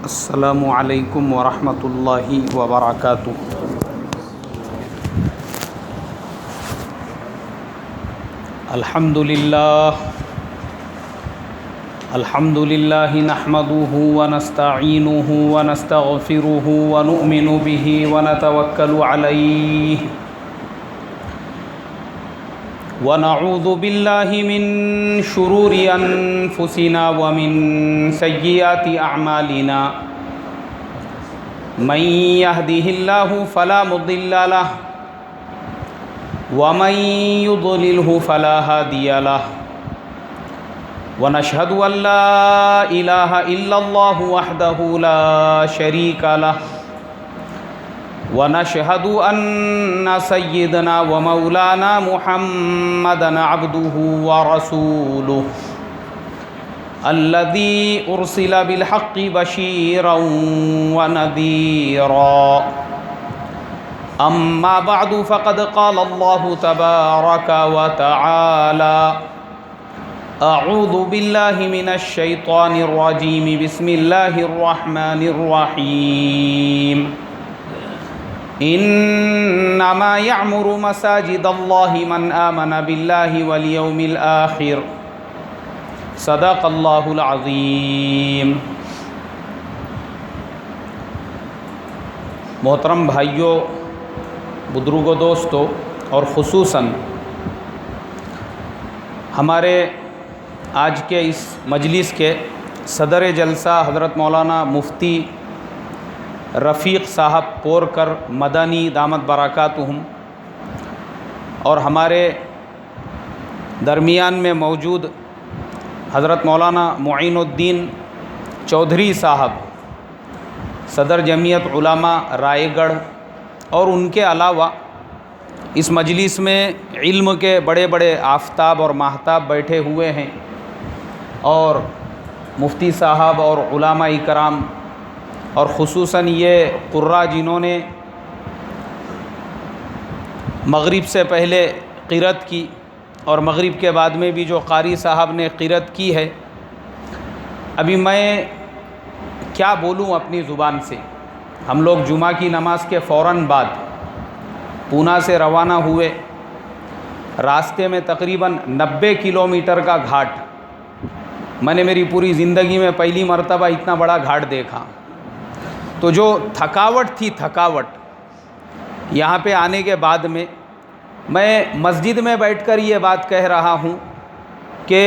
السلام علیکم ورحمۃ اللہ وبرکاتہ۔ الحمد للہ نحمده ونستعینه ونستغفره ونؤمن به ونتوکل علیہ ونعوذ باللہ من شرور انفسنا ومن سیئات اعمالنا من یهده اللہ فلا مضل له ومن یضللہ فلا ہادی له ونشهد ان لا الہ الا اللہ وحدہ لا شریک له ونشهد ان سیدنا ومولانا محمدا عبده ورسوله الذي ارسل بالحق بشيرا ونذيرا اما بعد فقد قال الله تبارك وتعالى اعوذ بالله من الشيطان الرجيم بسم الله الرحمن الرحيم انما يعمر مساجد الله من آمن بالله واليوم الآخر صدق اللہ العظیم۔ محترم بھائیوں، بزرگوں، دوستوں اور خصوصاً ہمارے آج کے اس مجلس کے صدر جلسہ حضرت مولانا مفتی رفیق صاحب پورکر مدنی دامت برکاتہم، اور ہمارے درمیان میں موجود حضرت مولانا معین الدین چودھری صاحب صدر جمعیت علماء رائے گڑھ، اور ان کے علاوہ اس مجلس میں علم کے بڑے بڑے آفتاب اور ماہتاب بیٹھے ہوئے ہیں، اور مفتی صاحب اور علماء اکرام، اور خصوصاً یہ قراء جنہوں نے مغرب سے پہلے قرأت کی اور مغرب کے بعد میں بھی جو قاری صاحب نے قرأت کی ہے۔ ابھی میں کیا بولوں اپنی زبان سے؟ ہم لوگ جمعہ کی نماز کے فوراً بعد پونا سے روانہ ہوئے، راستے میں تقریباً 90 کلومیٹر کا گھاٹ، میں نے میری پوری زندگی میں پہلی مرتبہ اتنا بڑا گھاٹ دیکھا، تو جو تھکاوٹ تھی، یہاں پہ آنے کے بعد میں مسجد میں بیٹھ کر یہ بات کہہ رہا ہوں کہ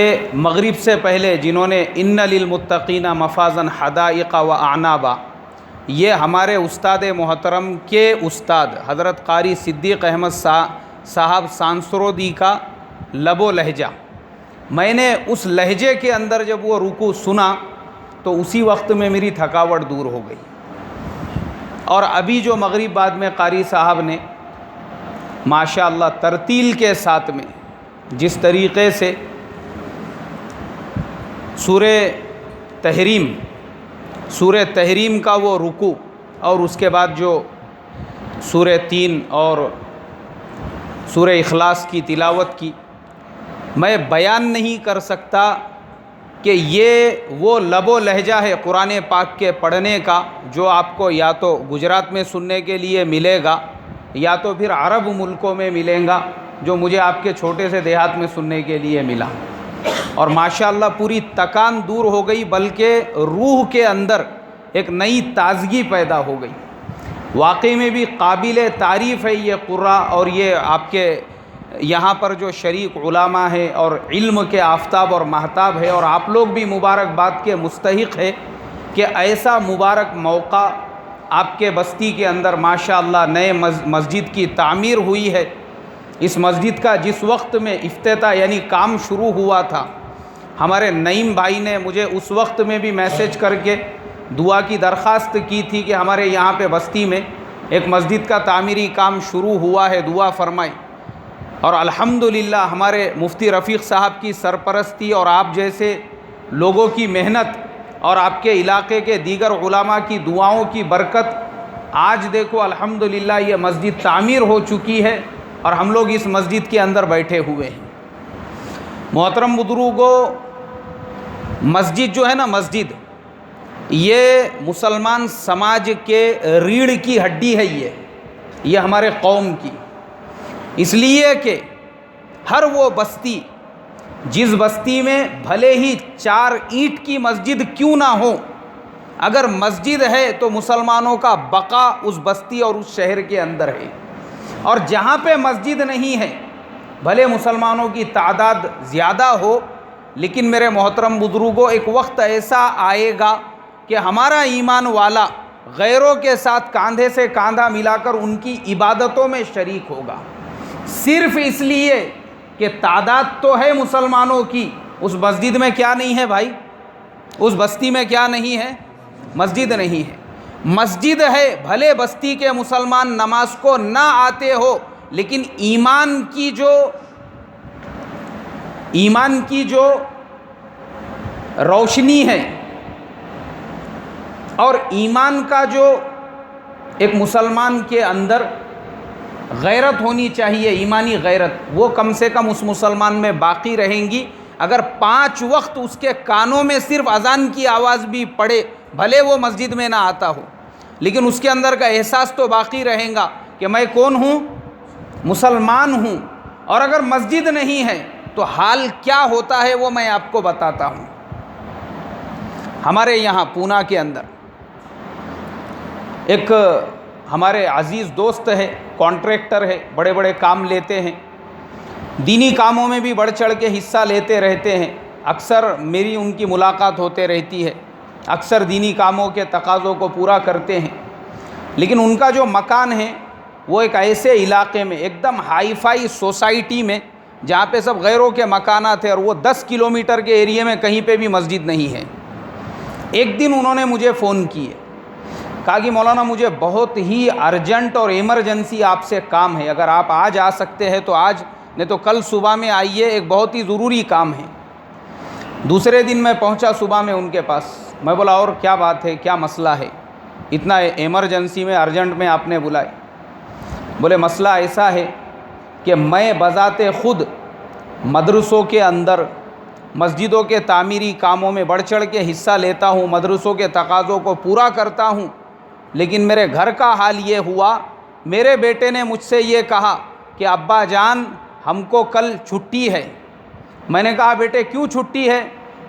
مغرب سے پہلے جنہوں نے ان للمتقین مفازا حدائق و اعنابا، یہ ہمارے استاد محترم کے استاد حضرت قاری صدیق احمد صاحب سانسرودی کا لب و لہجہ، میں نے اس لہجے کے اندر جب وہ رکوع سنا تو اسی وقت میں میری تھکاوٹ دور ہو گئی۔ اور ابھی جو مغرب بعد میں قاری صاحب نے ماشاءاللہ ترتیل کے ساتھ میں جس طریقے سے سورہ تحریم کا وہ رکوع اور اس کے بعد جو سورہ 3 اور سورہ اخلاص کی تلاوت کی، میں بیان نہیں کر سکتا کہ یہ وہ لب و لہجہ ہے قرآن پاک کے پڑھنے کا جو آپ کو یا تو گجرات میں سننے کے لیے ملے گا یا تو پھر عرب ملکوں میں ملے گا، جو مجھے آپ کے چھوٹے سے دیہات میں سننے کے لیے ملا۔ اور ماشاءاللہ پوری تکان دور ہو گئی، بلکہ روح کے اندر ایک نئی تازگی پیدا ہو گئی۔ واقعی میں بھی قابل تعریف ہے یہ قراء اور یہ آپ کے یہاں پر جو شریک علماء ہے اور علم کے آفتاب اور ماہتاب ہے، اور آپ لوگ بھی مبارکباد کے مستحق ہے کہ ایسا مبارک موقع آپ کے بستی کے اندر ماشاءاللہ نئے مسجد کی تعمیر ہوئی ہے۔ اس مسجد کا جس وقت میں افتتاح یعنی کام شروع ہوا تھا، ہمارے نعیم بھائی نے مجھے اس وقت میں بھی میسیج کر کے دعا کی درخواست کی تھی کہ ہمارے یہاں پہ بستی میں ایک مسجد کا تعمیری کام شروع ہوا ہے، دعا فرمائیں۔ اور الحمدللہ ہمارے مفتی رفیق صاحب کی سرپرستی اور آپ جیسے لوگوں کی محنت اور آپ کے علاقے کے دیگر علماء کی دعاؤں کی برکت، آج دیکھو الحمدللہ یہ مسجد تعمیر ہو چکی ہے اور ہم لوگ اس مسجد کے اندر بیٹھے ہوئے ہیں۔ محترم بزرگوں، مسجد جو ہے نا، مسجد یہ مسلمان سماج کے ریڑھ کی ہڈی ہے، یہ ہمارے قوم کی، اس لیے کہ ہر وہ بستی جس بستی میں بھلے ہی 4 اینٹ کی مسجد کیوں نہ ہو، اگر مسجد ہے تو مسلمانوں کا بقا اس بستی اور اس شہر کے اندر ہے، اور جہاں پہ مسجد نہیں ہے بھلے مسلمانوں کی تعداد زیادہ ہو، لیکن میرے محترم بزرگوں ایک وقت ایسا آئے گا کہ ہمارا ایمان والا غیروں کے ساتھ کاندھے سے کاندھا ملا کر ان کی عبادتوں میں شریک ہوگا، صرف اس لیے کہ تعداد تو ہے مسلمانوں کی، اس مسجد میں کیا نہیں ہے بھائی؟ اس بستی میں کیا نہیں ہے؟ مسجد نہیں ہے۔ مسجد ہے، بھلے بستی کے مسلمان نماز کو نہ آتے ہو، لیکن ایمان کی جو روشنی ہے اور ایمان کا جو ایک مسلمان کے اندر غیرت ہونی چاہیے، ایمانی غیرت، وہ کم سے کم اس مسلمان میں باقی رہیں گی۔ اگر 5 وقت اس کے کانوں میں صرف اذان کی آواز بھی پڑے، بھلے وہ مسجد میں نہ آتا ہو، لیکن اس کے اندر کا احساس تو باقی رہے گا کہ میں کون ہوں؟ مسلمان ہوں۔ اور اگر مسجد نہیں ہے تو حال کیا ہوتا ہے وہ میں آپ کو بتاتا ہوں۔ ہمارے یہاں پونا کے اندر ایک ہمارے عزیز دوست ہے، کانٹریکٹر ہے، بڑے بڑے کام لیتے ہیں، دینی کاموں میں بھی بڑھ چڑھ کے حصہ لیتے رہتے ہیں، اکثر میری ان کی ملاقات ہوتے رہتی ہے، اکثر دینی کاموں کے تقاضوں کو پورا کرتے ہیں، لیکن ان کا جو مکان ہے وہ ایک ایسے علاقے میں، ایک دم ہائی فائی سوسائٹی میں، جہاں پہ سب غیروں کے مکانات ہیں، اور وہ 10 کلومیٹر کے ایریے میں کہیں پہ بھی مسجد نہیں ہے۔ ایک دن انہوں نے مجھے فون کیے، کہا کہ مولانا مجھے بہت ہی ارجنٹ اور ایمرجنسی آپ سے کام ہے، اگر آپ آج آ سکتے ہیں تو آج، نہیں تو کل صبح میں آئیے، ایک بہت ہی ضروری کام ہے۔ دوسرے دن میں پہنچا صبح میں ان کے پاس، میں بولا اور کیا بات ہے، کیا مسئلہ ہے، اتنا ایمرجنسی میں ارجنٹ میں آپ نے بلائے؟ بولے مسئلہ ایسا ہے کہ میں بذات خود مدرسوں کے اندر مسجدوں کے تعمیری کاموں میں بڑھ چڑھ کے حصہ لیتا ہوں، مدرسوں کے تقاضوں کو پورا کرتا ہوں، لیکن میرے گھر کا حال یہ ہوا، میرے بیٹے نے مجھ سے یہ کہا کہ ابا جان ہم کو کل چھٹی ہے۔ میں نے کہا بیٹے کیوں چھٹی ہے؟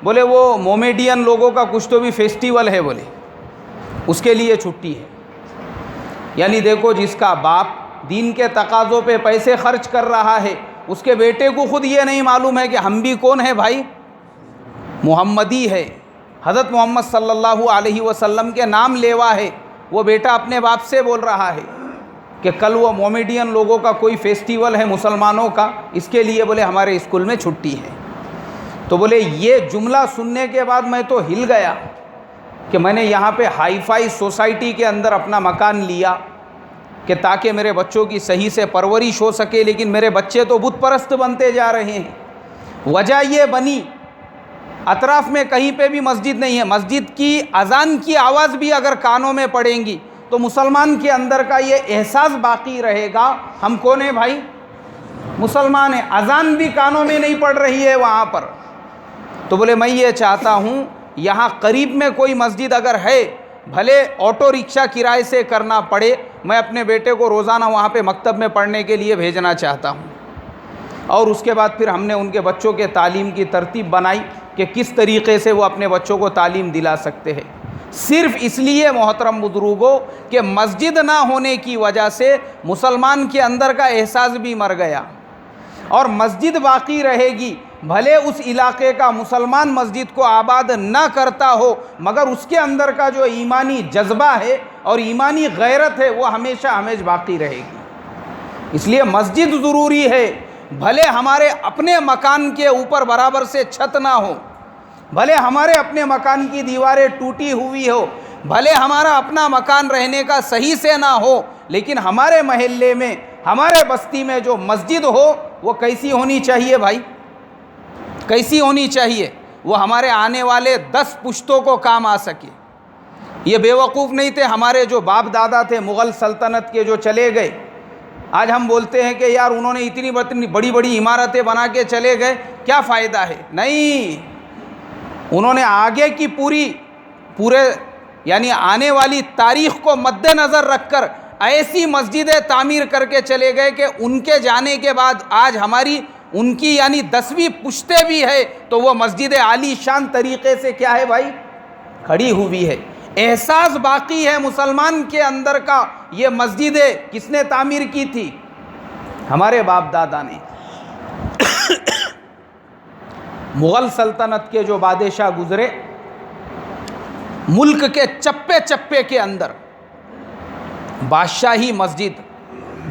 بولے وہ مومیڈین لوگوں کا کچھ تو بھی فیسٹیول ہے، بولے اس کے لیے چھٹی ہے۔ یعنی دیکھو، جس کا باپ دین کے تقاضوں پہ پیسے خرچ کر رہا ہے، اس کے بیٹے کو خود یہ نہیں معلوم ہے کہ ہم بھی کون ہیں بھائی؟ محمدی ہے، حضرت محمد صلی اللہ علیہ وسلم کے نام لیوا ہے، وہ بیٹا اپنے باپ سے بول رہا ہے کہ کل وہ مومیڈین لوگوں کا کوئی فیسٹیول ہے مسلمانوں کا، اس کے لیے بولے ہمارے اسکول میں چھٹی ہے۔ تو بولے یہ جملہ سننے کے بعد میں تو ہل گیا کہ میں نے یہاں پہ ہائی فائی سوسائٹی کے اندر اپنا مکان لیا کہ تاکہ میرے بچوں کی صحیح سے پرورش ہو سکے، لیکن میرے بچے تو بت پرست بنتے جا رہے ہیں۔ وجہ یہ بنی، اطراف میں کہیں پہ بھی مسجد نہیں ہے، مسجد کی اذان کی آواز بھی اگر کانوں میں پڑیں گی تو مسلمان کے اندر کا یہ احساس باقی رہے گا، ہم کون ہیں بھائی؟ مسلمان ہیں۔ اذان بھی کانوں میں نہیں پڑ رہی ہے وہاں پر۔ تو بولے میں یہ چاہتا ہوں یہاں قریب میں کوئی مسجد اگر ہے، بھلے آٹو رکشہ کرائے سے کرنا پڑے، میں اپنے بیٹے کو روزانہ وہاں پہ مکتب میں پڑھنے کے لیے بھیجنا چاہتا ہوں۔ اور اس کے بعد پھر ہم نے ان کے بچوں کے تعلیم کی ترتیب بنائی کہ کس طریقے سے وہ اپنے بچوں کو تعلیم دلا سکتے ہیں، صرف اس لیے محترم بزرگوں کہ مسجد نہ ہونے کی وجہ سے مسلمان کے اندر کا احساس بھی مر گیا، اور مسجد باقی رہے گی، بھلے اس علاقے کا مسلمان مسجد کو آباد نہ کرتا ہو، مگر اس کے اندر کا جو ایمانی جذبہ ہے اور ایمانی غیرت ہے وہ ہمیشہ ہمیشہ باقی رہے گی۔ اس لیے مسجد ضروری ہے، بھلے ہمارے اپنے مکان کے اوپر برابر سے چھت نہ ہو، بھلے ہمارے اپنے مکان کی دیواریں ٹوٹی ہوئی ہو، بھلے ہمارا اپنا مکان رہنے کا صحیح سے نہ ہو، لیکن ہمارے محلے میں، ہمارے بستی میں جو مسجد ہو وہ کیسی ہونی چاہیے بھائی؟ کیسی ہونی چاہیے؟ وہ ہمارے آنے والے 10 پشتوں کو کام آ سکے۔ یہ بیوقوف نہیں تھے ہمارے جو باپ دادا تھے مغل سلطنت کے، جو چلے گئے۔ آج ہم بولتے ہیں کہ یار انہوں نے اتنی بڑی بڑی عمارتیں بنا کے چلے گئے، کیا فائدہ ہے؟ نہیں، انہوں نے آگے کی پورے یعنی آنے والی تاریخ کو مد نظر رکھ کر ایسی مسجدیں تعمیر کر کے چلے گئے کہ ان کے جانے کے بعد آج ہماری ان کی یعنی 10ویں پشتے بھی ہے تو وہ مسجد عالی شان طریقے سے کیا ہے بھائی کھڑی ہوئی ہے. احساس باقی ہے مسلمان کے اندر کا. یہ مسجدیں کس نے تعمیر کی تھی؟ ہمارے باپ دادا نے. مغل سلطنت کے جو بادشاہ گزرے، ملک کے چپے چپے کے اندر بادشاہی مسجد،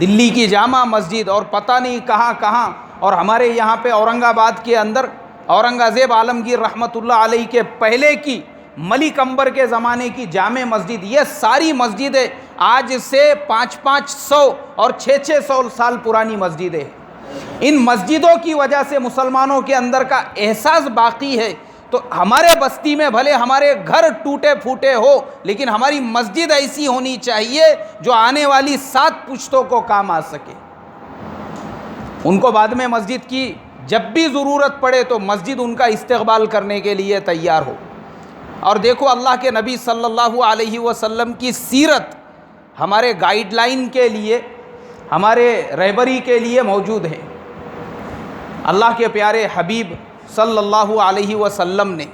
دلی کی جامع مسجد اور پتہ نہیں کہاں کہاں، اور ہمارے یہاں پہ اورنگ آباد کے اندر اورنگزیب عالمگیر رحمۃ اللہ علیہ کے پہلے کی ملک امبر کے زمانے کی جامع مسجد، یہ ساری مسجدیں آج سے 500 اور 600 سال پرانی مسجدیں. ان مسجدوں کی وجہ سے مسلمانوں کے اندر کا احساس باقی ہے. تو ہمارے بستی میں بھلے ہمارے گھر ٹوٹے پھوٹے ہو، لیکن ہماری مسجد ایسی ہونی چاہیے جو آنے والی 7 پشتوں کو کام آ سکے. ان کو بعد میں مسجد کی جب بھی ضرورت پڑے تو مسجد ان کا استقبال کرنے کے لیے تیار ہو. اور دیکھو اللہ کے نبی صلی اللہ علیہ وسلم کی سیرت ہمارے گائیڈ لائن کے لیے، ہمارے رہبری کے لیے موجود ہے. اللہ کے پیارے حبیب صلی اللہ علیہ وسلم نے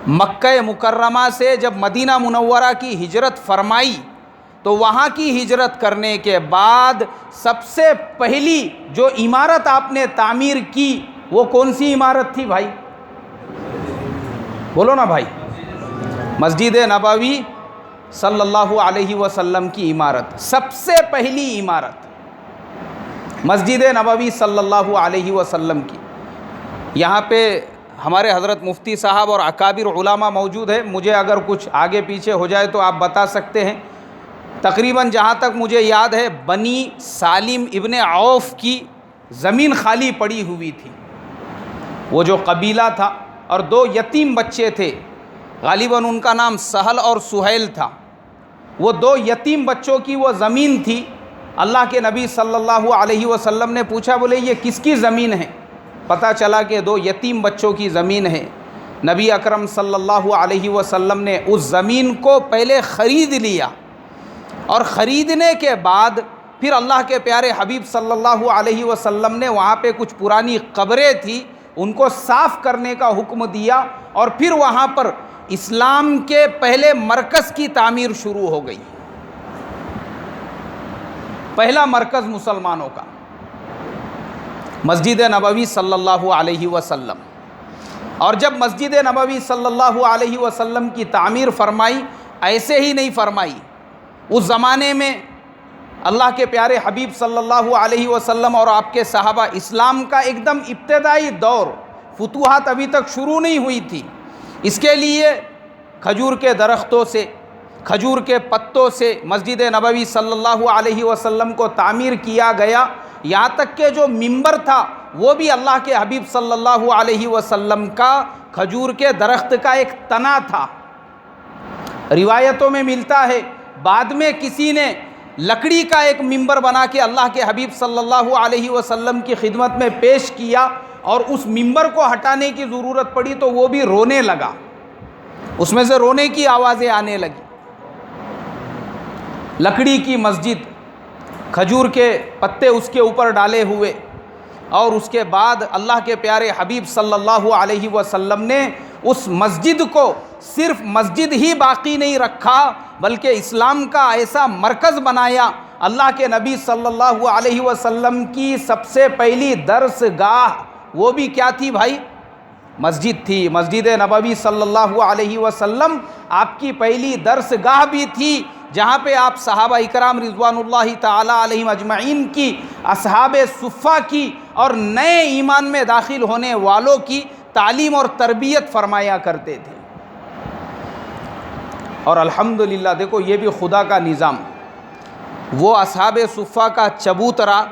مکہ مکرمہ سے جب مدینہ منورہ کی ہجرت فرمائی تو وہاں کی ہجرت کرنے کے بعد سب سے پہلی جو عمارت آپ نے تعمیر کی وہ کون سی عمارت تھی بھائی؟ بولو نا بھائی. مسجد نبوی صلی اللہ علیہ وسلم کی عمارت، سب سے پہلی عمارت مسجد نبوی صلی اللہ علیہ وسلم کی. یہاں پہ ہمارے حضرت مفتی صاحب اور اکابر علماء موجود ہیں. مجھے اگر کچھ آگے پیچھے ہو جائے تو آپ بتا سکتے ہیں. تقریباً جہاں تک مجھے یاد ہے بنی سالم ابن عوف کی زمین خالی پڑی ہوئی تھی. وہ جو قبیلہ تھا اور 2 یتیم بچے تھے، غالباً ان کا نام سہل اور سہیل تھا. وہ 2 یتیم بچوں کی وہ زمین تھی. اللہ کے نبی صلی اللہ علیہ وسلم نے پوچھا، بولے یہ کس کی زمین ہے؟ پتہ چلا کہ 2 یتیم بچوں کی زمین ہے. نبی اکرم صلی اللہ علیہ وسلم نے اس زمین کو پہلے خرید لیا، اور خریدنے کے بعد پھر اللہ کے پیارے حبیب صلی اللہ علیہ وسلم نے وہاں پہ کچھ پرانی قبریں تھیں ان کو صاف کرنے کا حکم دیا، اور پھر وہاں پر اسلام کے پہلے مرکز کی تعمیر شروع ہو گئی. پہلا مرکز مسلمانوں کا مسجد نبوی صلی اللہ علیہ وسلم. اور جب مسجد نبوی صلی اللہ علیہ وسلم کی تعمیر فرمائی، ایسے ہی نہیں فرمائی. اس زمانے میں اللہ کے پیارے حبیب صلی اللہ علیہ وسلم اور آپ کے صحابہ، اسلام کا ایک دم ابتدائی دور، فتوحات ابھی تک شروع نہیں ہوئی تھی. اس کے لیے کھجور کے درختوں سے، کھجور کے پتوں سے مسجد نبوی صلی اللہ علیہ وسلم کو تعمیر کیا گیا. یہاں تک کہ جو ممبر تھا وہ بھی اللہ کے حبیب صلی اللہ علیہ وسلم کا کھجور کے درخت کا ایک تنا تھا. روایتوں میں ملتا ہے بعد میں کسی نے لکڑی کا ایک ممبر بنا کے اللہ کے حبیب صلی اللہ علیہ وسلم کی خدمت میں پیش کیا، اور اس ممبر کو ہٹانے کی ضرورت پڑی تو وہ بھی رونے لگا، اس میں سے رونے کی آوازیں آنے لگی. لکڑی کی مسجد، کھجور کے پتے اس کے اوپر ڈالے ہوئے، اور اس کے بعد اللہ کے پیارے حبیب صلی اللہ علیہ وسلم نے اس مسجد کو صرف مسجد ہی باقی نہیں رکھا بلکہ اسلام کا ایسا مرکز بنایا. اللہ کے نبی صلی اللہ علیہ وسلم کی سب سے پہلی درس گاہ وہ بھی کیا تھی بھائی؟ مسجد تھی. مسجد نبوی صلی اللہ علیہ وسلم آپ کی پہلی درس گاہ بھی تھی، جہاں پہ آپ صحابہ اکرام رضوان اللہ تعالی علیہم اجمعین کی، اصحاب صفہ کی اور نئے ایمان میں داخل ہونے والوں کی تعلیم اور تربیت فرمایا کرتے تھے. اور الحمدللہ دیکھو یہ بھی خدا کا نظام. وہ اصحاب صفہ کا چبوترا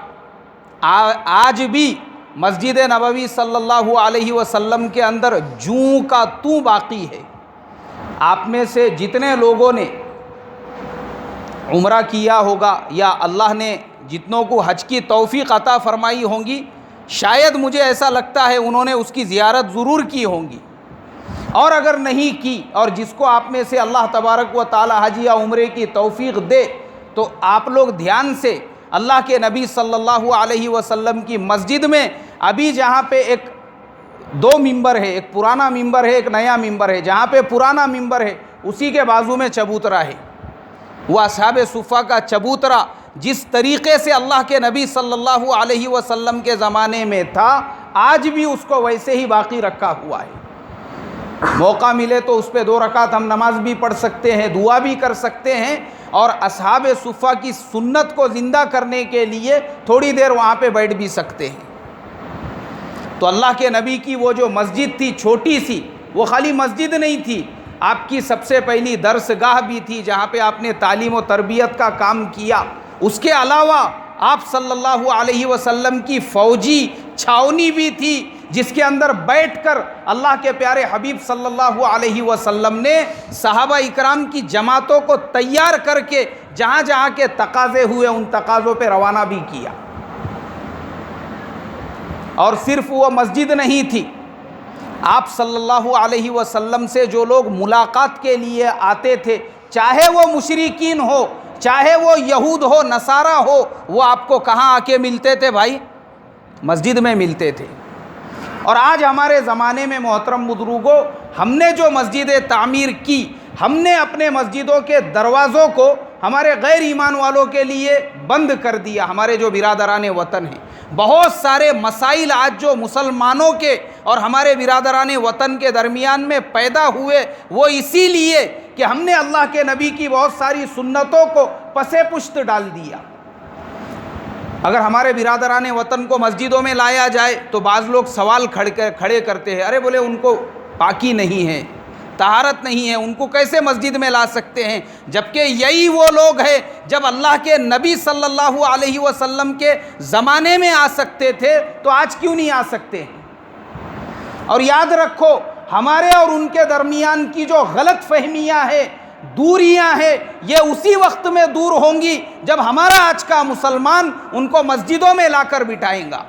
آج بھی مسجد نبوی صلی اللہ علیہ وسلم کے اندر جوں کا توں باقی ہے. آپ میں سے جتنے لوگوں نے عمرہ کیا ہوگا یا اللہ نے جتنوں کو حج کی توفیق عطا فرمائی ہوں گی، شاید مجھے ایسا لگتا ہے انہوں نے اس کی زیارت ضرور کی ہوں گی. اور اگر نہیں کی، اور جس کو آپ میں سے اللہ تبارک و تعالی حج یا عمرے کی توفیق دے، تو آپ لوگ دھیان سے اللہ کے نبی صلی اللہ علیہ وسلم کی مسجد میں ابھی جہاں پہ ایک دو ممبر ہے، ایک پرانا ممبر ہے، ایک نیا ممبر ہے، جہاں پہ پرانا ممبر ہے اسی کے بازو میں چبوترا ہے۔ وہ اصحاب صفہ کا چبوترا جس طریقے سے اللہ کے نبی صلی اللہ علیہ وسلم کے زمانے میں تھا، آج بھی اس کو ویسے ہی باقی رکھا ہوا ہے۔ موقع ملے تو اس پہ 2 رکعت ہم نماز بھی پڑھ سکتے ہیں، دعا بھی کر سکتے ہیں، اور اصحاب صفہ کی سنت کو زندہ کرنے کے لیے تھوڑی دیر وہاں پہ بیٹھ بھی سکتے ہیں۔ تو اللہ کے نبی کی وہ جو مسجد تھی چھوٹی سی، وہ خالی مسجد نہیں تھی، آپ کی سب سے پہلی درس گاہ بھی تھی جہاں پہ آپ نے تعلیم و تربیت کا کام کیا۔ اس کے علاوہ آپ صلی اللہ علیہ وسلم کی فوجی چھاونی بھی تھی، جس کے اندر بیٹھ کر اللہ کے پیارے حبیب صلی اللہ علیہ وسلم نے صحابہ اکرام کی جماعتوں کو تیار کر کے جہاں جہاں کے تقاضے ہوئے ان تقاضوں پہ روانہ بھی کیا۔ اور صرف وہ مسجد نہیں تھی، آپ صلی اللہ علیہ وسلم سے جو لوگ ملاقات کے لیے آتے تھے، چاہے وہ مشرکین ہو، چاہے وہ یہود ہو، نصارہ ہو، وہ آپ کو کہاں آ کے ملتے تھے بھائی؟ مسجد میں ملتے تھے۔ اور آج ہمارے زمانے میں محترم بزرگوں، ہم نے جو مسجدیں تعمیر کی، ہم نے اپنے مسجدوں کے دروازوں کو ہمارے غیر ایمان والوں کے لیے بند کر دیا۔ ہمارے جو برادران وطن ہیں، بہت سارے مسائل آج جو مسلمانوں کے اور ہمارے برادران وطن کے درمیان میں پیدا ہوئے، وہ اسی لیے کہ ہم نے اللہ کے نبی کی بہت ساری سنتوں کو پس پشت ڈال دیا۔ اگر ہمارے برادران وطن کو مسجدوں میں لایا جائے تو بعض لوگ سوال کھڑے کرتے ہیں، ارے بولے ان کو پاکی نہیں ہے، طہارت نہیں ہے، ان کو کیسے مسجد میں لا سکتے ہیں؟ جبکہ یہی وہ لوگ ہیں جب اللہ کے نبی صلی اللہ علیہ وسلم کے زمانے میں آ سکتے تھے تو آج کیوں نہیں آ سکتے ہیں؟ اور یاد رکھو، ہمارے اور ان کے درمیان کی جو غلط فہمیاں ہیں، دوریاں ہیں، یہ اسی وقت میں دور ہوں گی جب ہمارا آج کا مسلمان ان کو مسجدوں میں لا کر بٹھائیں گا۔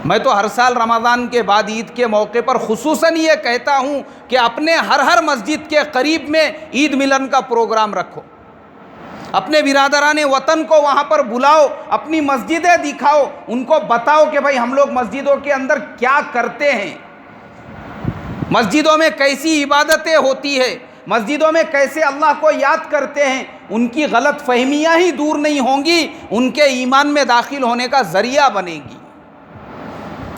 میں تو ہر سال رمضان کے بعد عید کے موقع پر خصوصاً یہ کہتا ہوں کہ اپنے ہر مسجد کے قریب میں عید ملن کا پروگرام رکھو، اپنے برادران وطن کو وہاں پر بلاؤ، اپنی مسجدیں دکھاؤ، ان کو بتاؤ کہ بھائی ہم لوگ مسجدوں کے اندر کیا کرتے ہیں، مسجدوں میں کیسی عبادتیں ہوتی ہے، مسجدوں میں کیسے اللہ کو یاد کرتے ہیں۔ ان کی غلط فہمیاں ہی دور نہیں ہوں گی، ان کے ایمان میں داخل ہونے کا ذریعہ بنے گی۔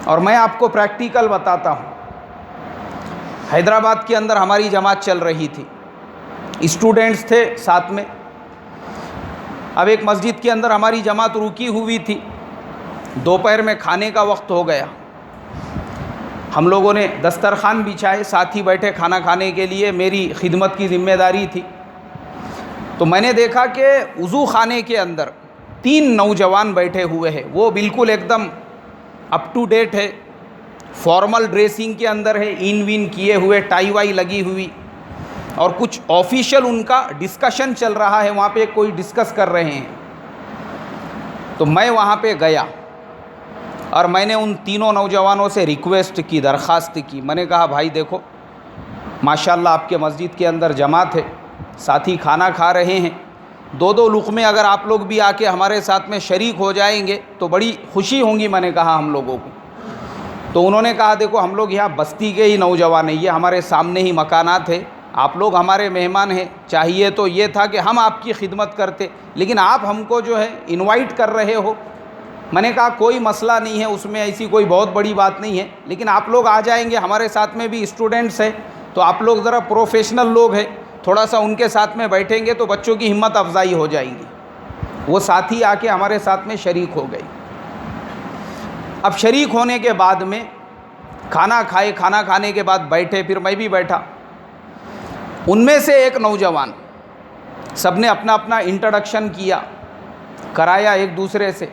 اور میں آپ کو پریکٹیکل بتاتا ہوں، حیدرآباد کے اندر ہماری جماعت چل رہی تھی، اسٹوڈنٹس تھے ساتھ میں۔ اب ایک مسجد کے اندر ہماری جماعت رکی ہوئی تھی، دوپہر میں کھانے کا وقت ہو گیا، ہم لوگوں نے دسترخوان بچھائے، ساتھی بیٹھے کھانا کھانے کے لیے، میری خدمت کی ذمہ داری تھی۔ تو میں نے دیکھا کہ وضو خانے کے اندر 3 نوجوان بیٹھے ہوئے ہیں، وہ بالکل ایک دم اپ ٹو ڈیٹ ہے، فارمل ڈریسنگ کے اندر ہے، این وین کیے ہوئے، ٹائی وائی لگی ہوئی، اور کچھ آفیشیل ان کا ڈسکشن چل رہا ہے، وہاں پہ کوئی ڈسکس کر رہے ہیں۔ تو میں وہاں پہ گیا اور میں نے ان تینوں نوجوانوں سے ریکویسٹ کی، درخواست کی، میں نے کہا بھائی دیکھو ماشاءاللہ آپ کے مسجد کے اندر جماعت ہے، ساتھی کھانا کھا رہے ہیں، 2 لقمے اگر آپ لوگ بھی آ کے ہمارے ساتھ میں شریک ہو جائیں گے تو بڑی خوشی ہوں گی، میں نے کہا ہم لوگوں کو۔ تو انہوں نے کہا دیکھو ہم لوگ یہاں بستی کے ہی نوجوان ہیں، یہ ہمارے سامنے ہی مکانات ہے، آپ لوگ ہمارے مہمان ہیں، چاہیے تو یہ تھا کہ ہم آپ کی خدمت کرتے، لیکن آپ ہم کو جو ہے انوائٹ کر رہے ہو۔ میں نے کہا کوئی مسئلہ نہیں ہے، اس میں ایسی کوئی بہت بڑی بات نہیں ہے، لیکن آپ لوگ آ جائیں گے، ہمارے ساتھ میں بھی اسٹوڈنٹس ہیں، تو آپ لوگ ذرا پروفیشنل لوگ ہیں، تھوڑا سا ان کے ساتھ میں بیٹھیں گے تو بچوں کی ہمت افزائی ہو جائے گی۔ وہ ساتھی آ کے ہمارے ساتھ میں شریک ہو گئی۔ اب شریک ہونے کے بعد میں کھانا کھانے کے بعد بیٹھے، پھر میں بھی بیٹھا۔ ان میں سے ایک نوجوان، سب نے اپنا اپنا انٹروڈکشن کرایا ایک دوسرے سے،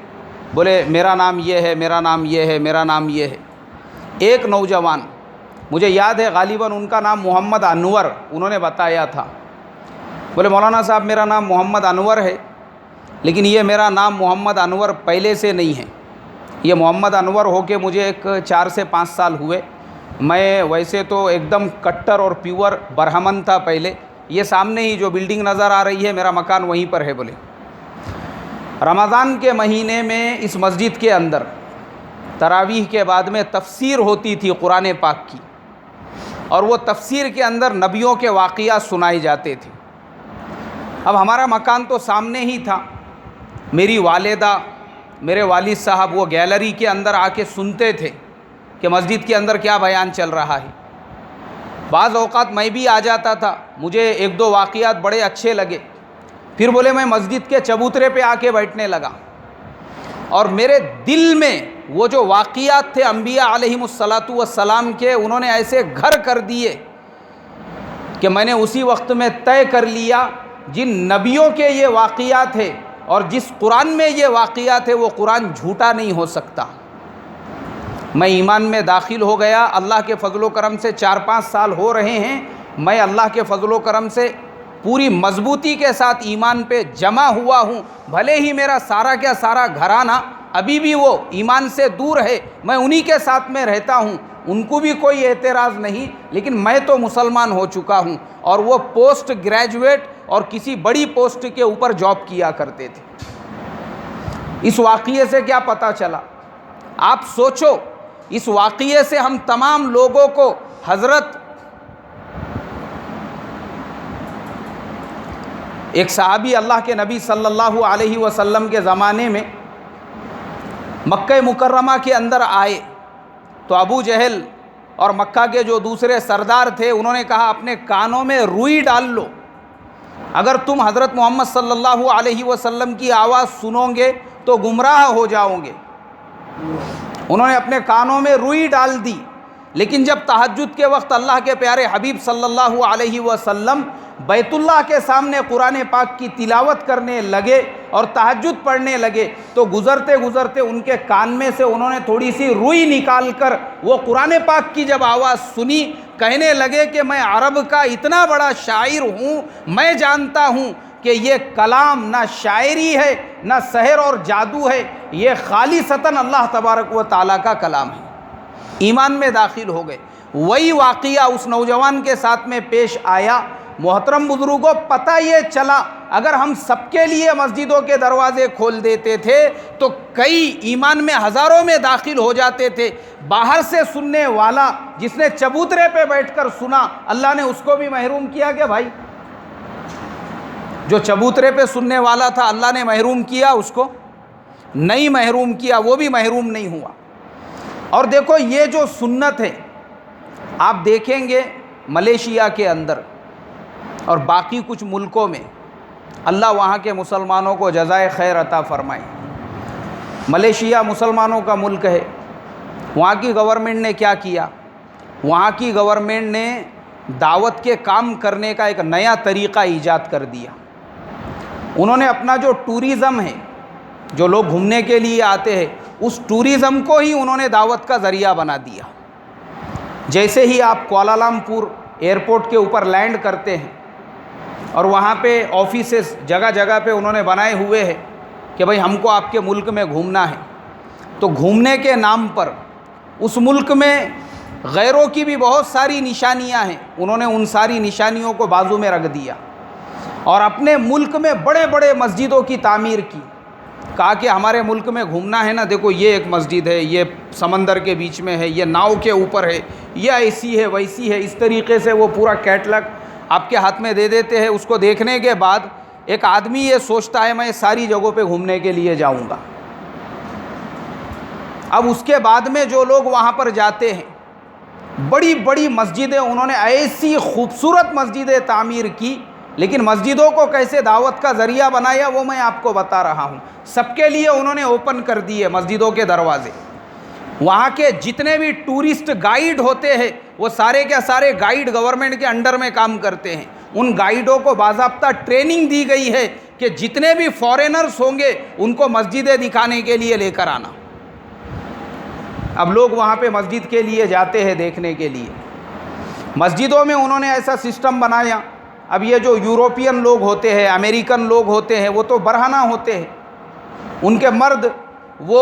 بولے میرا نام یہ ہے، میرا نام یہ ہے، میرا نام یہ ہے۔ ایک نوجوان مجھے یاد ہے غالباً ان کا نام محمد انور، انہوں نے بتایا تھا، بولے مولانا صاحب میرا نام محمد انور ہے، لیکن یہ میرا نام محمد انور پہلے سے نہیں ہے، یہ محمد انور ہو کے مجھے 4 سے 5 سال ہوئے، میں ویسے تو ایک دم کٹر اور پیور برہمن تھا پہلے. یہ سامنے ہی جو بلڈنگ نظر آ رہی ہے میرا مکان وہیں پر ہے. بولے رمضان کے مہینے میں اس مسجد کے اندر تراویح کے بعد میں تفسیر ہوتی تھی قرآن پاک کی, اور وہ تفسیر کے اندر نبیوں کے واقعات سنائے جاتے تھے. اب ہمارا مکان تو سامنے ہی تھا. میری والدہ, میرے والد صاحب وہ گیلری کے اندر آ کے سنتے تھے کہ مسجد کے اندر کیا بیان چل رہا ہے. بعض اوقات میں بھی آ جاتا تھا, مجھے ایک دو واقعات بڑے اچھے لگے, پھر بولے میں مسجد کے چبوترے پہ آ کے بیٹھنے لگا, اور میرے دل میں وہ جو واقعات تھے انبیاء علیہم الصلاۃ والسلام کے, انہوں نے ایسے گھر کر دیے کہ میں نے اسی وقت میں طے کر لیا جن نبیوں کے یہ واقعات ہیں اور جس قرآن میں یہ واقعات ہے وہ قرآن جھوٹا نہیں ہو سکتا. میں ایمان میں داخل ہو گیا. اللہ کے فضل و کرم سے 4-5 سال ہو رہے ہیں. میں اللہ کے فضل و کرم سے پوری مضبوطی کے ساتھ ایمان پہ جمع ہوا ہوں. بھلے ہی میرا سارا کیا سارا گھرانہ ابھی بھی وہ ایمان سے دور ہے, میں انہی کے ساتھ میں رہتا ہوں, ان کو بھی کوئی اعتراض نہیں, لیکن میں تو مسلمان ہو چکا ہوں. اور وہ پوسٹ گریجویٹ اور کسی بڑی پوسٹ کے اوپر جاب کیا کرتے تھے. اس واقعے سے کیا پتہ چلا؟ آپ سوچو, اس واقعے سے ہم تمام لوگوں کو حضرت ایک صحابی اللہ کے نبی صلی اللہ علیہ وسلم کے زمانے میں مکہ مکرمہ کے اندر آئے تو ابو جہل اور مکہ کے جو دوسرے سردار تھے انہوں نے کہا اپنے کانوں میں روئی ڈال لو, اگر تم حضرت محمد صلی اللہ علیہ وسلم کی آواز سنو گے تو گمراہ ہو جاؤ گے. انہوں نے اپنے کانوں میں روئی ڈال دی. لیکن جب تہجد کے وقت اللہ کے پیارے حبیب صلی اللہ علیہ وسلم بیت اللہ کے سامنے قرآن پاک کی تلاوت کرنے لگے اور تہجد پڑھنے لگے تو گزرتے گزرتے ان کے کان میں سے انہوں نے تھوڑی سی روئی نکال کر وہ قرآن پاک کی جب آواز سنی, کہنے لگے کہ میں عرب کا اتنا بڑا شاعر ہوں, میں جانتا ہوں کہ یہ کلام نہ شاعری ہے نہ سحر اور جادو ہے, یہ خالصتاً اللہ تبارک و تعالیٰ کا کلام ہے. ایمان میں داخل ہو گئے. وہی واقعہ اس نوجوان کے ساتھ میں پیش آیا. محترم بزرگوں, پتہ یہ چلا اگر ہم سب کے لیے مسجدوں کے دروازے کھول دیتے تھے تو کئی ایمان میں ہزاروں میں داخل ہو جاتے تھے. باہر سے سننے والا جس نے چبوترے پہ بیٹھ کر سنا, اللہ نے اس کو بھی محروم کیا کہ بھائی جو چبوترے پہ سننے والا تھا اللہ نے محروم کیا, اس کو نہیں محروم کیا, وہ بھی محروم نہیں ہوا. اور دیکھو یہ جو سنت ہے آپ دیکھیں گے ملیشیا کے اندر اور باقی کچھ ملکوں میں, اللہ وہاں کے مسلمانوں کو جزائے خیر عطا فرمائے. ملیشیا مسلمانوں کا ملک ہے. وہاں کی گورنمنٹ نے کیا کیا؟ وہاں کی گورنمنٹ نے دعوت کے کام کرنے کا ایک نیا طریقہ ایجاد کر دیا. انہوں نے اپنا جو ٹورزم ہے, جو لوگ گھومنے کے لیے آتے ہیں, اس ٹورزم کو ہی انہوں نے دعوت کا ذریعہ بنا دیا. جیسے ہی آپ کوالالمپور ایئرپورٹ کے اوپر لینڈ کرتے ہیں اور وہاں پہ آفیسز جگہ جگہ پہ انہوں نے بنائے ہوئے ہیں کہ بھئی ہم کو آپ کے ملک میں گھومنا ہے, تو گھومنے کے نام پر اس ملک میں غیروں کی بھی بہت ساری نشانیاں ہیں, انہوں نے ان ساری نشانیوں کو بازو میں رکھ دیا اور اپنے ملک میں بڑے بڑے مسجدوں کی تعمیر کی. کہا کہ ہمارے ملک میں گھومنا ہے نا, دیکھو یہ ایک مسجد ہے, یہ سمندر کے بیچ میں ہے, یہ ناؤ کے اوپر ہے, یہ ایسی ہے ویسی ہے. اس طریقے سے وہ پورا کیٹلاگ آپ کے ہاتھ میں دے دیتے ہیں. اس کو دیکھنے کے بعد ایک آدمی یہ سوچتا ہے میں ساری جگہوں پہ گھومنے کے لیے جاؤں گا. اب اس کے بعد میں جو لوگ وہاں پر جاتے ہیں, بڑی بڑی مسجدیں انہوں نے ایسی خوبصورت مسجدیں تعمیر کی, لیکن مسجدوں کو کیسے دعوت کا ذریعہ بنایا وہ میں آپ کو بتا رہا ہوں. سب کے لیے انہوں نے اوپن کر دیے مسجدوں کے دروازے. وہاں کے جتنے بھی ٹورسٹ گائیڈ ہوتے ہیں وہ سارے کے سارے گائیڈ گورنمنٹ کے انڈر میں کام کرتے ہیں. ان گائیڈوں کو باضابطہ ٹریننگ دی گئی ہے کہ جتنے بھی فارینرز ہوں گے ان کو مسجدیں دکھانے کے لیے لے کر آنا. اب لوگ وہاں پہ مسجد کے لیے جاتے ہیں دیکھنے کے لیے. مسجدوں میں انہوں نے ایسا سسٹم بنایا. اب یہ جو یوروپین لوگ ہوتے ہیں, امریکن لوگ ہوتے ہیں, وہ تو برہنہ ہوتے ہیں. ان کے مرد وہ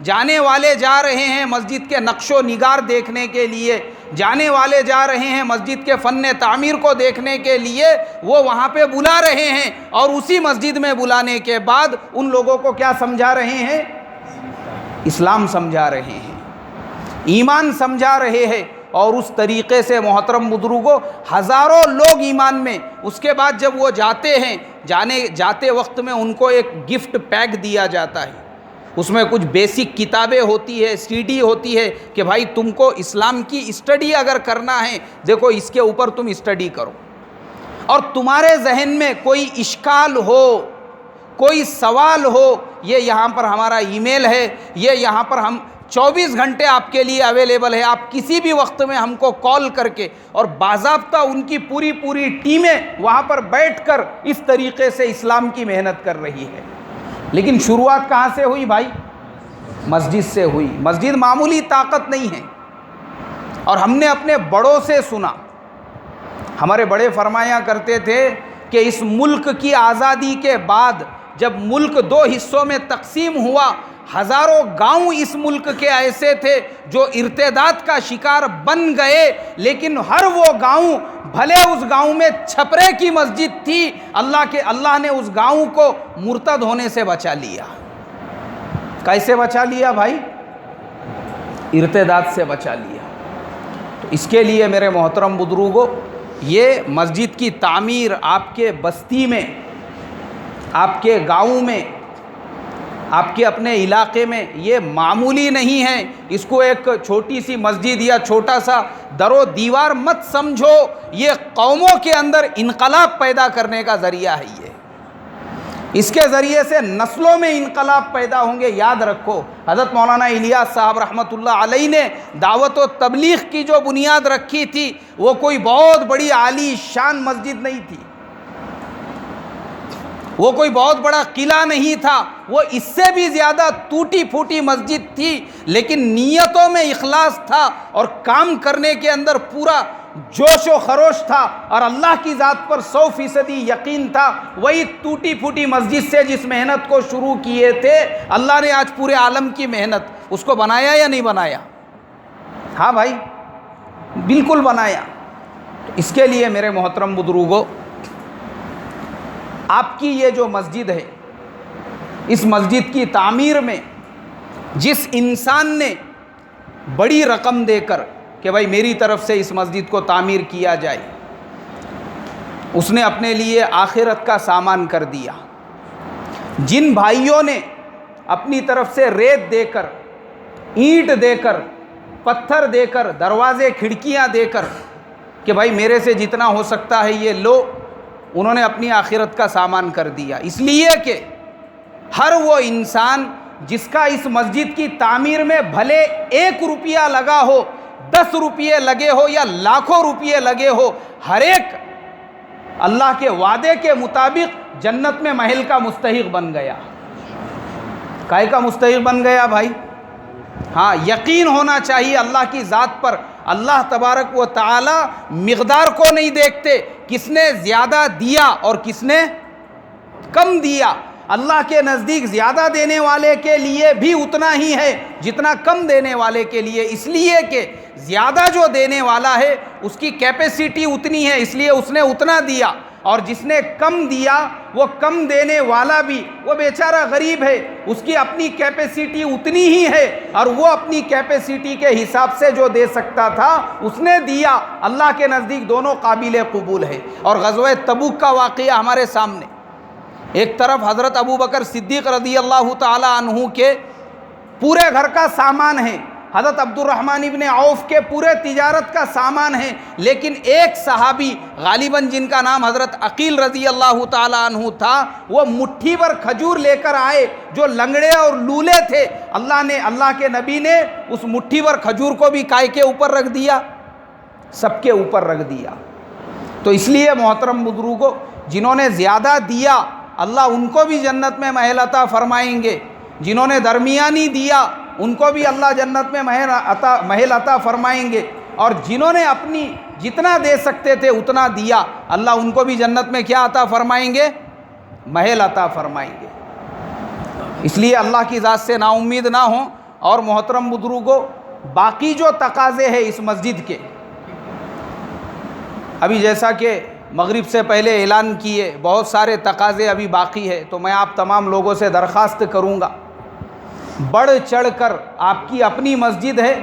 جانے والے جا رہے ہیں مسجد کے نقش و نگار دیکھنے کے لیے، جانے والے جا رہے ہیں مسجد کے فن تعمیر کو دیکھنے کے لیے، وہ وہاں پہ بلا رہے ہیں، اور اسی مسجد میں بلانے کے بعد ان لوگوں کو کیا سمجھا رہے ہیں؟ اسلام سمجھا رہے ہیں، ایمان سمجھا رہے ہیں۔ اور اس طریقے سے محترم بزرگوں ہزاروں لوگ ایمان میں، اس کے بعد جب وہ جاتے ہیں، جاتے وقت میں ان کو ایک گفٹ پیک دیا جاتا ہے، اس میں کچھ بیسک کتابیں ہوتی ہے، سی ڈی ہوتی ہے کہ بھائی تم کو اسلام کی اسٹڈی اگر کرنا ہے، دیکھو اس کے اوپر تم اسٹڈی کرو، اور تمہارے ذہن میں کوئی اشکال ہو، کوئی سوال ہو، یہ یہاں پر ہمارا ای میل ہے، یہ یہاں پر ہم 24 گھنٹے آپ کے لیے اویلیبل ہے، آپ کسی بھی وقت میں ہم کو کال کر کے، اور باضابطہ ان کی پوری ٹیمیں وہاں پر بیٹھ کر اس طریقے سے اسلام کی محنت کر رہی ہے۔ لیکن شروعات کہاں سے ہوئی بھائی؟ مسجد سے ہوئی۔ مسجد معمولی طاقت نہیں ہے، اور ہم نے اپنے بڑوں سے سنا، ہمارے بڑے فرمایا کرتے تھے کہ اس ملک کی آزادی کے بعد جب ملک 2 حصوں میں تقسیم ہوا، ہزاروں گاؤں اس ملک کے ایسے تھے جو ارتداد کا شکار بن گئے، لیکن ہر وہ گاؤں، بھلے اس گاؤں میں چھپرے کی مسجد تھی، اللہ نے اس گاؤں کو مرتد ہونے سے بچا لیا۔ کیسے بچا لیا بھائی؟ ارتداد سے بچا لیا۔ تو اس کے لیے میرے محترم بزرگوں، یہ مسجد کی تعمیر آپ کے بستی میں، آپ کے گاؤں میں، آپ کے اپنے علاقے میں یہ معمولی نہیں ہے۔ اس کو ایک چھوٹی سی مسجد یا چھوٹا سا در و دیوار مت سمجھو، یہ قوموں کے اندر انقلاب پیدا کرنے کا ذریعہ ہے۔ یہ اس کے ذریعے سے نسلوں میں انقلاب پیدا ہوں گے۔ یاد رکھو، حضرت مولانا الیاس صاحب رحمۃ اللہ علیہ نے دعوت و تبلیغ کی جو بنیاد رکھی تھی، وہ کوئی بہت بڑی عالی شان مسجد نہیں تھی، وہ کوئی بہت بڑا قلعہ نہیں تھا، وہ اس سے بھی زیادہ ٹوٹی پھوٹی مسجد تھی، لیکن نیتوں میں اخلاص تھا اور کام کرنے کے اندر پورا جوش و خروش تھا، اور اللہ کی ذات پر 100% یقین تھا۔ وہی ٹوٹی پھوٹی مسجد سے جس محنت کو شروع کیے تھے، اللہ نے آج پورے عالم کی محنت اس کو بنایا یا نہیں بنایا؟ ہاں بھائی، بالکل بنایا۔ تو اس کے لیے میرے محترم بزرگوں، آپ کی یہ جو مسجد ہے، اس مسجد کی تعمیر میں جس انسان نے بڑی رقم دے کر کہ بھائی میری طرف سے اس مسجد کو تعمیر کیا جائے، اس نے اپنے لیے آخرت کا سامان کر دیا۔ جن بھائیوں نے اپنی طرف سے ریت دے کر، اینٹ دے کر، پتھر دے کر، دروازے کھڑکیاں دے کر کہ بھائی میرے سے جتنا ہو سکتا ہے یہ لو، انہوں نے اپنی آخرت کا سامان کر دیا۔ اس لیے کہ ہر وہ انسان جس کا اس مسجد کی تعمیر میں بھلے 1 روپیہ لگا ہو، 10 روپیے لگے ہو یا لاکھوں روپیے لگے ہو، ہر ایک اللہ کے وعدے کے مطابق جنت میں محل کا مستحق بن گیا۔ کائے کا مستحق بن گیا بھائی؟ ہاں، یقین ہونا چاہیے اللہ کی ذات پر۔ اللہ تبارک و تعالی مقدار کو نہیں دیکھتے، کس نے زیادہ دیا اور کس نے کم دیا۔ اللہ کے نزدیک زیادہ دینے والے کے لیے بھی اتنا ہی ہے جتنا کم دینے والے کے لیے، اس لیے کہ زیادہ جو دینے والا ہے اس کی کیپیسٹی اتنی ہے، اس لیے اس نے اتنا دیا، اور جس نے کم دیا وہ کم دینے والا بھی وہ بیچارہ غریب ہے، اس کی اپنی کیپیسٹی اتنی ہی ہے، اور وہ اپنی کیپیسٹی کے حساب سے جو دے سکتا تھا اس نے دیا۔ اللہ کے نزدیک دونوں قابل قبول ہے۔ اور غزوہ تبوک کا واقعہ ہمارے سامنے، ایک طرف حضرت ابو بکر صدیق رضی اللہ تعالی عنہ کے پورے گھر کا سامان ہے، حضرت عبد الرحمن ابن عوف کے پورے تجارت کا سامان ہے، لیکن ایک صحابی غالباً جن کا نام حضرت عقیل رضی اللہ تعالی عنہ تھا، وہ مٹھی بھر کھجور لے کر آئے، جو لنگڑے اور لولے تھے، اللہ کے نبی نے اس مٹھی بھر کھجور کو بھی کائے کے اوپر رکھ دیا، سب کے اوپر رکھ دیا۔ تو اس لیے محترم بزرگوں، جنہوں نے زیادہ دیا اللہ ان کو بھی جنت میں محل عطا فرمائیں گے، جنہوں نے درمیانی دیا ان کو بھی اللہ جنت میں محل عطا فرمائیں گے، اور جنہوں نے اپنی جتنا دے سکتے تھے اتنا دیا، اللہ ان کو بھی جنت میں کیا عطا فرمائیں گے؟ محل عطا فرمائیں گے۔ اس لیے اللہ کی ذات سے نا امید نہ ہوں، اور محترم بزرگوں، باقی جو تقاضے ہیں اس مسجد کے، ابھی جیسا کہ مغرب سے پہلے اعلان کیے بہت سارے تقاضے ابھی باقی ہے، تو میں آپ تمام لوگوں سے درخواست کروں گا، بڑھ چڑھ کر، آپ کی اپنی مسجد ہے،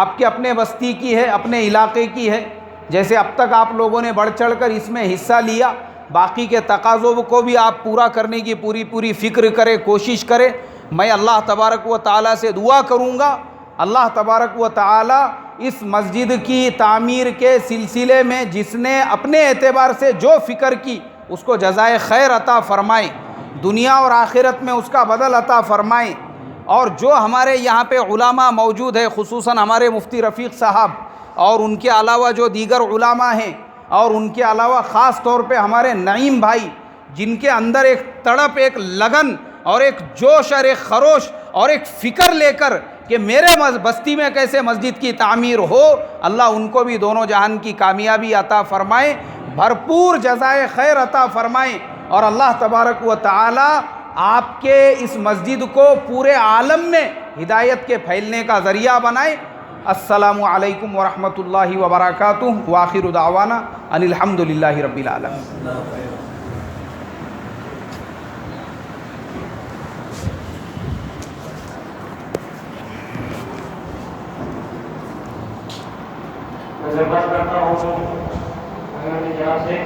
آپ کے اپنے بستی کی ہے، اپنے علاقے کی ہے، جیسے اب تک آپ لوگوں نے بڑھ چڑھ کر اس میں حصہ لیا، باقی کے تقاضوں کو بھی آپ پورا کرنے کی پوری فکر کریں، کوشش کریں۔ میں اللہ تبارک و تعالیٰ سے دعا کروں گا، اللہ تبارک و تعالیٰ اس مسجد کی تعمیر کے سلسلے میں جس نے اپنے اعتبار سے جو فکر کی اس کو جزائے خیر عطا فرمائے، دنیا اور آخرت میں اس کا بدل عطا فرمائے۔ اور جو ہمارے یہاں پہ علماء موجود ہے، خصوصاً ہمارے مفتی رفیق صاحب اور ان کے علاوہ جو دیگر علماء ہیں، اور ان کے علاوہ خاص طور پہ ہمارے نعیم بھائی، جن کے اندر ایک تڑپ، ایک لگن اور ایک جوش اور ایک خروش اور ایک فکر لے کر کہ میرے بستی میں کیسے مسجد کی تعمیر ہو، اللہ ان کو بھی دونوں جہان کی کامیابی عطا فرمائے، بھرپور جزائے خیر عطا فرمائے، اور اللہ تبارک و تعالی آپ کے اس مسجد کو پورے عالم میں ہدایت کے پھیلنے کا ذریعہ بنائے۔ السلام علیکم ورحمۃ اللہ وبرکاتہ، وآخر دعوانا ان الحمد للہ رب العالمین۔ میں درخواست کرتا ہوں اللہ کی جناب سے